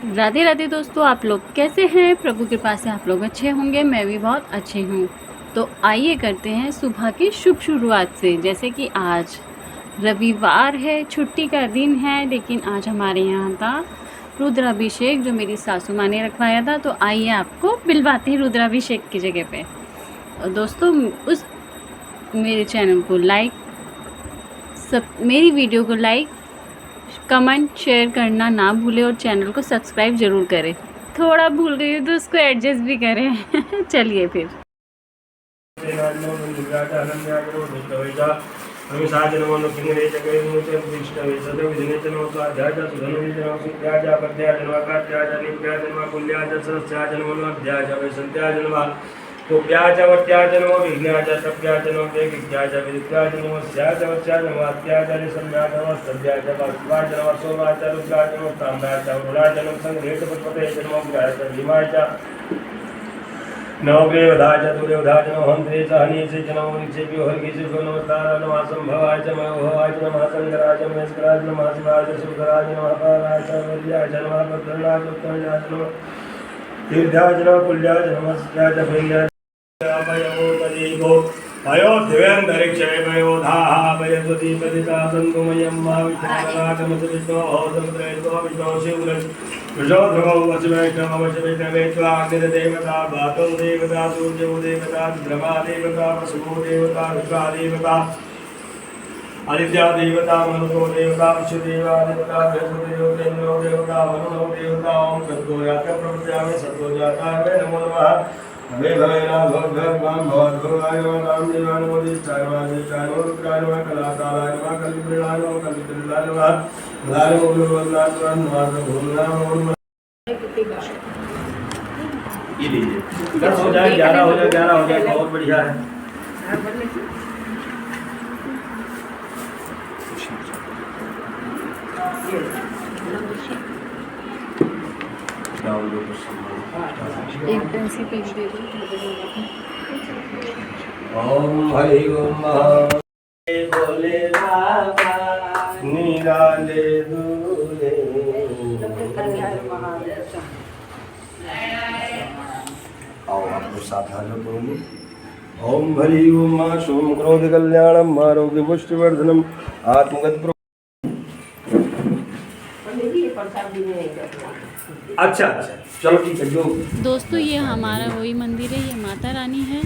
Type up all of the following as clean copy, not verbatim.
राधे राधे दोस्तों, आप लोग कैसे हैं। प्रभु कृपा से आप लोग अच्छे होंगे, मैं भी बहुत अच्छी हूँ। तो आइए करते हैं सुबह की शुभ शुरुआत से। जैसे कि आज रविवार है, छुट्टी का दिन है, लेकिन आज हमारे यहाँ था रुद्राभिषेक जो मेरी सासू माँ ने रखवाया था। तो आइए आपको बिलवाते हैं रुद्राभिषेक की जगह पे। और दोस्तों उस मेरे चैनल को लाइक, मेरी वीडियो को लाइक, कमेंट शेयर करना ना भूलें और चैनल को सब्सक्राइब ज़रूर करें। थोड़ा भूल गई हूँ तो उसको एडजस्ट भी करें। चलिए फिर। कुप्याच वट्याच नमो विघ्नाच तप्याच नमो विघ्नाच विद्याच नमो स्याच वच्चाच नमो अत्याच निसम्याच नमो सद्याच वासुवाच नमो सोमाच रुद्राच नमो ताम्राच वरुणाच नमो संघ्रेत पुष्पतेच नमो ग्राच भीमाच नवग्रेवधाच तुर्यवधाच नमो हंत्रेच हनीसेच नमो निक्षेप्यो हर्गीसेच नमस्कार नमः संभवाच मयोभवाच नमः संगराच महेश्वराच नमः शिवाच सुधराच नमः पाराच वर्याच नमः भद्रनाच उत्तराच नमः तीर्थाच नमः कुल्याच नमः स्याच भैयाच अयोध्यन्तरिक्षे वयोधाः वयस्वतीपतिता सन्तुमयं महाविष्णुरागमसविष्णोः विष्णो शिवरस् विशोध्रवौ वशवैष्णवशवैष्णवेत्वाग्निर्देवता वातौ देवता सूर्यो देवता द्रमा देवता वसुवो देवता रुद्रा देवता आदित्या देवता मनुतो देवता विश्वदेवा देवता बृहस्पतिदेवतेन्द्रो देवता वरुणो देवता ओं सद्गो जाता प्रपद्यामि सद्गो जाता वे नमो नमः हरे भवेना भगवान भगवाय नाम देवान मोदिष्ठाय वादिष्ठाय रुद्राय नमः कलाकालाय नमः कलिप्रियाय नमः कलिप्रियाय नमः लाय भगवान नमः भूमनाम नमः। ये लीजिए 10 हो जाए 11 हो जाए 11 हो जाए बहुत बढ़िया है। एक पेंसिल पेज दे दो। ओम हरि ओम भोले बाबा निराले दूले। आओ आप लोग साथ हाजिर करोगे। ओम हरि ओम सोम क्रोध कल्याणम आरोग्य पुष्टिवर्धनम आत्मगत। अच्छा अच्छा चलो ठीक है। जो दोस्तों ये हमारा वही मंदिर है, ये माता रानी है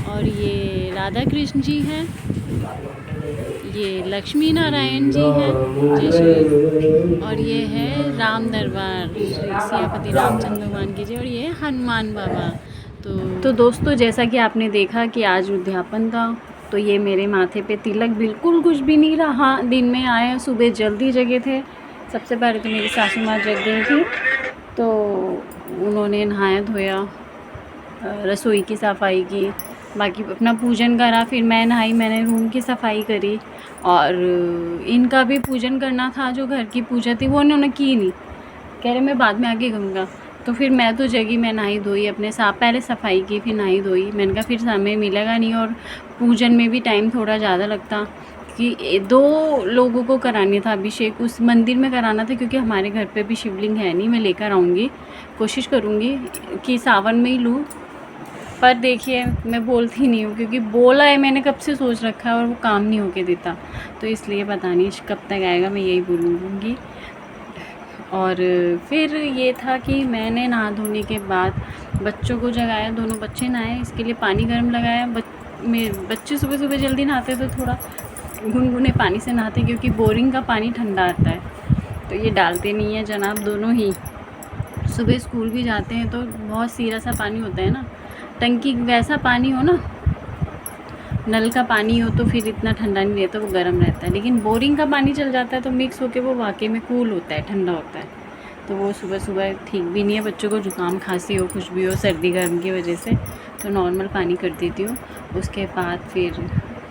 और ये राधा कृष्ण जी हैं, ये लक्ष्मी नारायण जी हैं, जय श्री, और ये है राम दरबार श्री सियापति रामचंद्र भगवान की जय, और ये हनुमान बाबा। तो दोस्तों जैसा कि आपने देखा कि आज उद्यापन था, तो ये मेरे माथे पे तिलक बिल्कुल कुछ भी नहीं रहा। दिन में आए, सुबह जल्दी जगे थे। सबसे पहले तो मेरी सासू माँ जग गई थी, तो उन्होंने नहाया धोया, रसोई की सफाई की, बाकी अपना पूजन करा। फिर मैं नहाई, मैंने रूम की सफाई करी और इनका भी पूजन करना था। जो घर की पूजा थी वो उन्होंने की नहीं, कह रहे मैं बाद में आके करूँगा। तो फिर मैं तो जगी, मैं नहाई धोई, अपने पहले सफाई की, फिर नहाई धोई। मैंने कहा फिर समय मिलेगा नहीं और पूजन में भी टाइम थोड़ा ज़्यादा लगता, कि 2 लोगों को करानी था अभिषेक, उस मंदिर में कराना था, क्योंकि हमारे घर पे भी शिवलिंग है नहीं। मैं लेकर आऊँगी, कोशिश करूँगी कि सावन में ही लूँ, पर देखिए मैं बोलती नहीं हूँ, क्योंकि बोला है मैंने कब से सोच रखा है और वो काम नहीं होके देता, तो इसलिए पता नहीं कब तक आएगा, मैं यही बोलूँगी। और फिर ये था कि मैंने नहा धोने के बाद बच्चों को जगाया, दोनों बच्चे नहाए, इसके लिए पानी गर्म लगाया। बच्चे सुबह सुबह जल्दी नहाते तो थोड़ा गुनगुने पानी से नहाते, क्योंकि बोरिंग का पानी ठंडा आता है, तो ये डालते नहीं है जनाब दोनों ही। सुबह स्कूल भी जाते हैं तो बहुत सीरा सा पानी होता है ना, टंकी वैसा पानी हो ना, नल का पानी हो तो फिर इतना ठंडा नहीं रहता, वो गर्म रहता है। लेकिन बोरिंग का पानी चल जाता है तो मिक्स होके वो वाकई में कूल होता है, ठंडा होता है। तो वो सुबह सुबह ठीक भी नहीं है, बच्चों को जुकाम खांसी हो, कुछ भी हो, सर्दी गर्म की वजह से, तो नॉर्मल पानी कर देती हूँ। उसके बाद फिर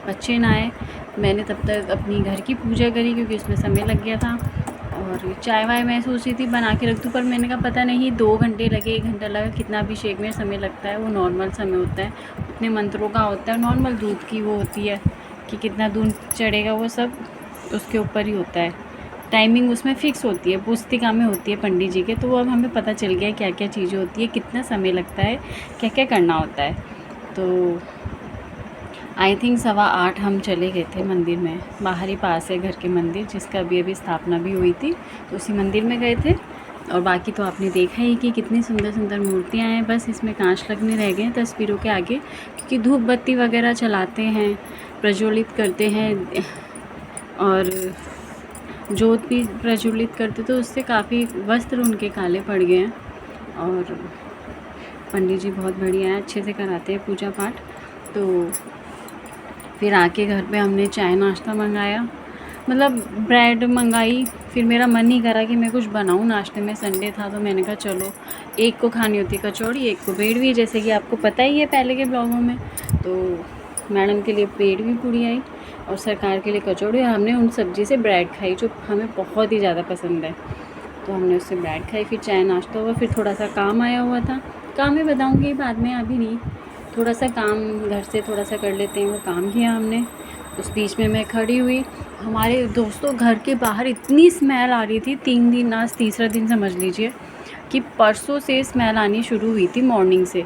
बच्चे नहाए, मैंने तब तक अपनी घर की पूजा करी, क्योंकि इसमें समय लग गया था। और चाय वाय मैं सोच रही थी बना के रख दूँ, पर मैंने कहा पता नहीं 2 घंटे लगे, 1 घंटा लगा, कितना अभिषेक में समय लगता है, वो नॉर्मल समय होता है, उतने मंत्रों का होता है। नॉर्मल दूध की वो होती है कि कितना दूध चढ़ेगा, वो सब उसके ऊपर ही होता है। टाइमिंग उसमें फ़िक्स होती है, पुस्तिका में होती है पंडित जी के। तो अब हमें पता चल गया क्या क्या चीज़ें होती है, कितना समय लगता है, क्या क्या करना होता है। तो आई थिंक 8:15 हम चले गए थे मंदिर में। बाहर ही पास है घर के मंदिर, जिसका अभी अभी स्थापना भी हुई थी, तो उसी मंदिर में गए थे। और बाकी तो आपने देखा ही कि कितनी सुंदर सुंदर मूर्तियाँ हैं। बस इसमें कांच लगने रह गए हैं तस्वीरों के आगे, क्योंकि धूप बत्ती वगैरह चलाते हैं, प्रज्वलित करते हैं और जोत भी प्रज्वलित करते, तो उससे काफ़ी वस्त्र उनके काले पड़ गए हैं। और पंडित जी बहुत बढ़िया है, अच्छे से कराते हैं पूजा पाठ। तो फिर आके घर पे हमने चाय नाश्ता मंगाया, मतलब ब्रेड मंगाई। फिर मेरा मन नहीं करा कि मैं कुछ बनाऊँ नाश्ते में, संडे था, तो मैंने कहा चलो एक को खानी होती कचौड़ी, एक को पेड़वी, जैसे कि आपको पता ही है पहले के ब्लॉगों में। तो मैडम के लिए पेड़वी पूड़ी आई और सरकार के लिए कचौड़ी, और हमने उन सब्ज़ी से ब्रेड खाई जो हमें बहुत ही ज़्यादा पसंद है। तो हमने उससे ब्रेड खाई, फिर चाय नाश्ता हुआ, फिर थोड़ा सा काम आया हुआ था। काम में बताऊँगी बाद में, अभी नहीं। थोड़ा सा काम घर से थोड़ा सा कर लेते हैं, वो काम किया हमने। उस बीच में मैं खड़ी हुई। हमारे दोस्तों घर के बाहर इतनी स्मेल आ रही थी, 3 दिन, आज तीसरा दिन समझ लीजिए, कि परसों से स्मेल आनी शुरू हुई थी मॉर्निंग से।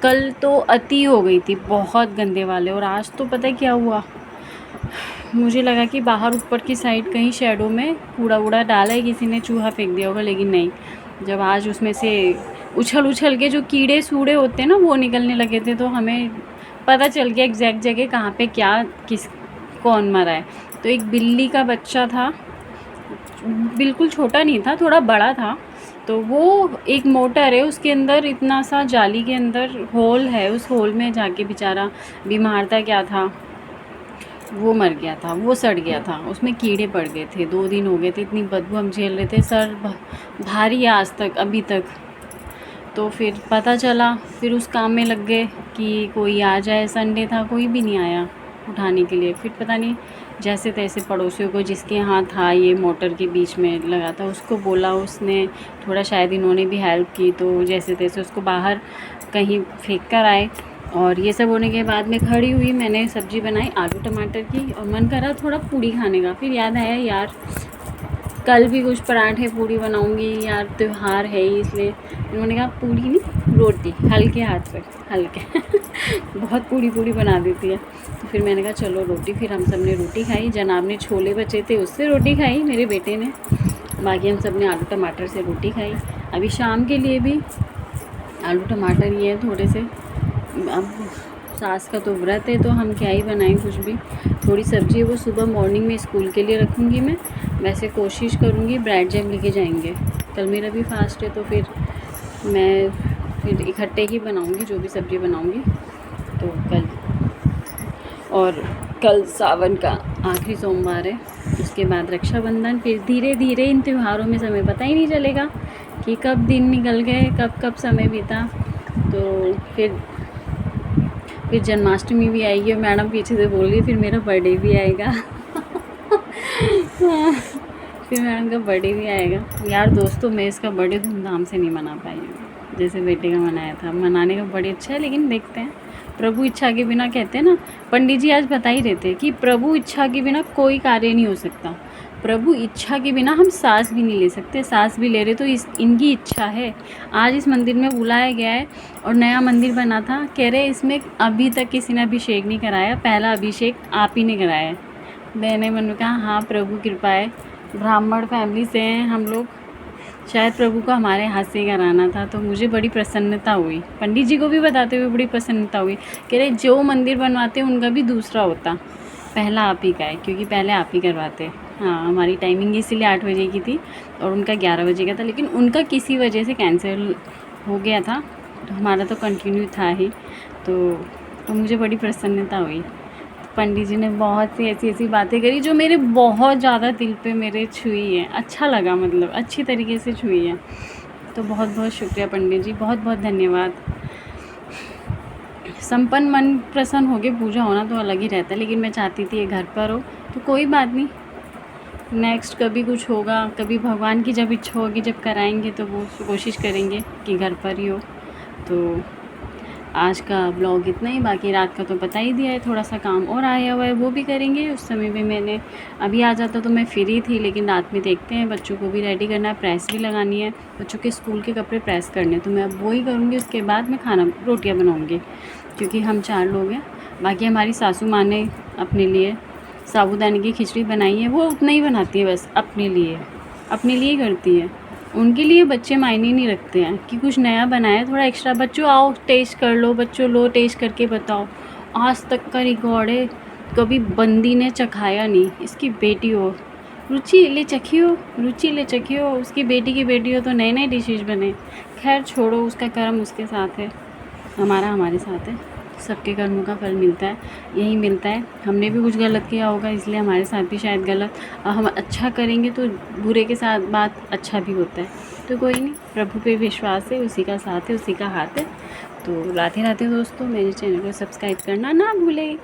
कल तो अति हो गई थी, बहुत गंदे वाले। और आज तो पता है क्या हुआ, मुझे लगा कि बाहर ऊपर की साइड कहीं शैडो में कूड़ा वूड़ा डाला है किसी ने, चूहा फेंक दिया होगा, लेकिन नहीं। जब आज उसमें से उछल उछल के जो कीड़े सूड़े होते हैं ना, वो निकलने लगे थे, तो हमें पता चल गया एग्जैक्ट जगह कहाँ पे क्या किस कौन मरा है। तो एक बिल्ली का बच्चा था, बिल्कुल छोटा नहीं था, थोड़ा बड़ा था। तो वो एक मोटर है, उसके अंदर इतना सा जाली के अंदर होल है, उस होल में जाके बेचारा बीमार था क्या था, वो मर गया था, वो सड़ गया था, उसमें कीड़े पड़ गए थे। 2 दिन हो गए थे, इतनी बदबू हम झेल रहे थे, सर भारी है आज तक, अभी तक। तो फिर पता चला, फिर उस काम में लग गए कि कोई आ जाए। संडे था, कोई भी नहीं आया उठाने के लिए। फिर पता नहीं जैसे तैसे पड़ोसियों को, जिसके यहाँ था ये मोटर के बीच में लगा था, उसको बोला, उसने थोड़ा शायद इन्होंने भी हेल्प की, तो जैसे तैसे उसको बाहर कहीं फेंक कर आए। और ये सब होने के बाद मैं खड़ी हुई, मैंने सब्ज़ी बनाई आलू टमाटर की, और मन करा थोड़ा पूड़ी खाने का। फिर याद आया यार कल भी कुछ पराठे पूड़ी बनाऊंगी यार, त्यौहार है ही, इसलिए इन्होंने कहा पूड़ी नहीं रोटी, हल्के हाथ से, हल्के बहुत पूड़ी बना देती है। तो फिर मैंने कहा चलो रोटी, फिर हम सब ने रोटी खाई। जनाब ने छोले बचे थे, उससे रोटी खाई, मेरे बेटे ने। बाकी हम सब ने आलू टमाटर से रोटी खाई। अभी शाम के लिए भी आलू टमाटर ही है थोड़े से। अब सास का तो व्रत है, तो हम क्या ही बनाएं कुछ भी। थोड़ी सब्ज़ी है, वो सुबह मॉर्निंग में स्कूल के लिए रखूँगी मैं। वैसे कोशिश करूँगी ब्रेड जैम लेके जाएंगे, कल मेरा भी फास्ट है, तो फिर मैं इकट्ठे ही बनाऊँगी जो भी सब्ज़ी बनाऊँगी। तो कल सावन का आखिरी सोमवार है, उसके बाद रक्षाबंधन। फिर धीरे धीरे इन त्योहारों में समय पता ही नहीं चलेगा कि कब दिन निकल गए, कब समय बीता। तो फिर जन्माष्टमी भी आएगी, और मैडम पीछे से बोल रही है फिर मेरा बर्थडे भी आएगा फिर मैडम का बर्थडे भी आएगा। यार दोस्तों, मैं इसका बर्थडे धूमधाम से नहीं मना पाई हूँ, जैसे बेटे का मनाया था। मनाने का बड़े अच्छा है, लेकिन देखते हैं, प्रभु इच्छा के बिना, कहते हैं ना, पंडित जी आज बता ही रहे थे कि प्रभु इच्छा के बिना कोई कार्य नहीं हो सकता। प्रभु इच्छा के बिना हम सांस भी नहीं ले सकते, सांस भी ले रहे तो इनकी इच्छा है। आज इस मंदिर में बुलाया गया है, और नया मंदिर बना था, कह रहे इसमें अभी तक किसी ने अभिषेक नहीं कराया, पहला अभिषेक आप ही ने कराया है। मैंने मन कहा हाँ प्रभु कृपा है, ब्राह्मण फैमिली से हैं हम लोग, शायद प्रभु को हमारे हाथ से कराना था। तो मुझे बड़ी प्रसन्नता हुई, पंडित जी को भी बताते हुए बड़ी प्रसन्नता हुई। कह रहे जो मंदिर बनवाते हैं उनका भी दूसरा होता, पहला आप ही का है, क्योंकि पहले आप ही करवाते। हाँ, हमारी टाइमिंग इसीलिए 8 बजे की थी और उनका 11 बजे का था, लेकिन उनका किसी वजह से कैंसिल हो गया था, तो हमारा तो कंटिन्यू था ही। तो मुझे बड़ी प्रसन्नता हुई। पंडित जी ने बहुत सी ऐसी बातें करी जो मेरे बहुत ज़्यादा दिल पे मेरे छुई है, अच्छा लगा, मतलब अच्छी तरीके से छुई है। तो बहुत बहुत शुक्रिया पंडित जी, बहुत बहुत धन्यवाद। संपन्न मन प्रसन्न हो के पूजा होना तो अलग ही रहता है, लेकिन मैं चाहती थी ये घर पर हो, तो कोई बात नहीं, नेक्स्ट कभी कुछ होगा, कभी भगवान की जब इच्छा होगी, जब कराएंगे, तो वो कोशिश करेंगे कि घर पर ही हो। तो आज का ब्लॉग इतना ही, बाकी रात का तो बता ही दिया है। थोड़ा सा काम और आया हुआ है, वो भी करेंगे। उस समय भी मैंने अभी आ जाता तो मैं फ्री थी, लेकिन रात में देखते हैं, बच्चों को भी रेडी करना है, प्रेस भी लगानी है, बच्चों के स्कूल के कपड़े प्रेस करने हैं, तो मैं अब वही करूँगी। उसके बाद मैं खाना रोटियाँ बनाऊँगी, क्योंकि हम 4 लोग हैं। बाकी हमारी सासू माँ ने अपने लिए साबूदाने की खिचड़ी बनाई है, वो उतना ही बनाती है, बस अपने लिए करती है। उनके लिए बच्चे मायने नहीं रखते हैं कि कुछ नया बनाया, थोड़ा एक्स्ट्रा। बच्चों आओ टेस्ट कर लो, बच्चों लो टेस्ट करके बताओ। आज तक का रिकॉर्ड है, कभी बंदी ने चखाया नहीं। इसकी बेटी हो रुचि ले चखियो, उसकी बेटी की बेटी हो तो नए नए डिशेज बने। खैर छोड़ो, उसका कर्म उसके साथ है, हमारा हमारे साथ है। सबके कर्मों का फल मिलता है, यही मिलता है। हमने भी कुछ गलत किया होगा, इसलिए हमारे साथ भी शायद गलत। हम अच्छा करेंगे तो बुरे के साथ बात अच्छा भी होता है। तो कोई नहीं, प्रभु पे विश्वास है, उसी का साथ है, उसी का हाथ है। तो राधे राधे दोस्तों, मेरे चैनल को सब्सक्राइब करना ना भूलें।